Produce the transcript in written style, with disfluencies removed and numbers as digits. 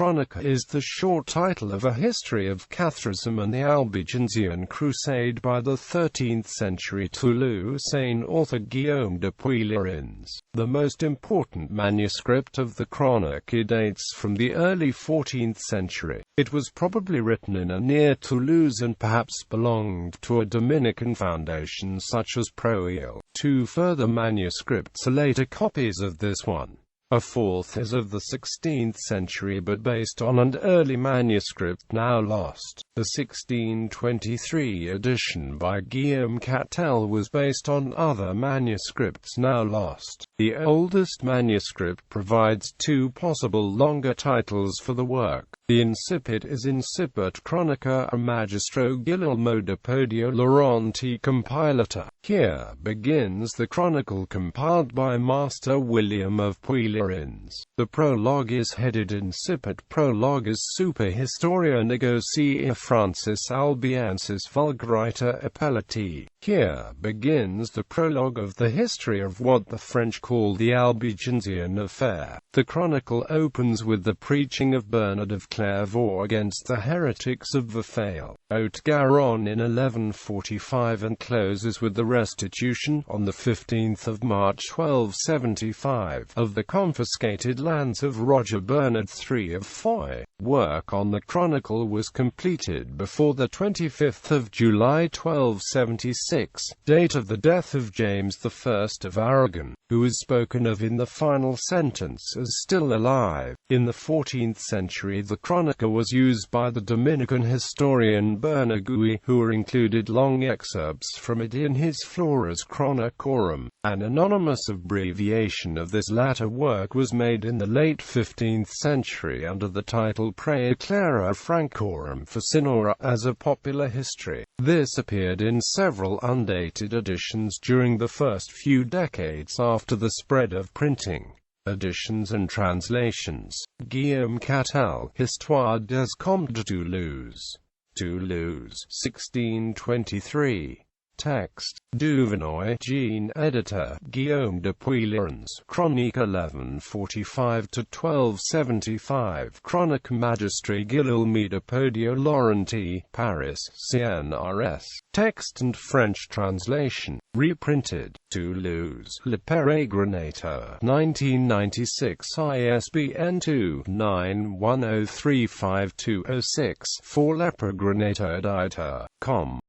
Chronica is the short title of a history of Catharism and the Albigensian Crusade by the 13th century Toulousain author Guillaume de Puylaurens. The most important manuscript of the Cronica dates from the early 14th century. It was probably written in and near Toulouse and perhaps belonged to a Dominican foundation such as Prouille. Two further manuscripts are later copies of this one. A fourth is of the 16th century but based on an early manuscript now lost. The 1623 edition by Guillaume Cattel was based on other manuscripts now lost. The oldest manuscript provides two possible longer titles for the work. The incipit is Incipit Chronica a Magistro Guillaume de Puylaurens.The compilator. Here begins the chronicle compiled by Master William of Puylaurens. The prologue is headed Incipit. Prologue is Super Historia Negotia Francis Albiensis Vulgariter Appellati. Here begins the prologue of the history of what the French call the Albigensian affair. The chronicle opens with the preaching of Bernard of Clairvaux against the heretics of the Haute-Garonne in 1145 and closes with the restitution, on the 15th of March 1275, of the confiscated lands of Roger Bernard III of Foix. Work on the chronicle was completed before the 25th of July 1276, date of the death of James I of Aragon, who is spoken of in the final sentence as still alive. In the 14th century the Cronica was used by the Dominican historian Bernagui, who included long excerpts from it in his Floras Chronicorum. An anonymous abbreviation of this latter work was made in the late 15th century under the title Praeclara Francorum for Sinora as a popular history. This appeared in several undated editions during the first few decades after the spread of printing. Editions and translations. Guillaume Cattel, Histoire des Comtes de Toulouse. Toulouse, 1623. Text. Duvenoy, Jean. Editor. Guillaume de Puylaurens. Cronica 1145–1275. Chronique Magistri Guillaume de Puylaurens, Paris, CNRS. Text and French translation. Reprinted. Toulouse. Le Peregrinateur. 1996. ISBN 2-91035206. For Le Peregrinateur.com.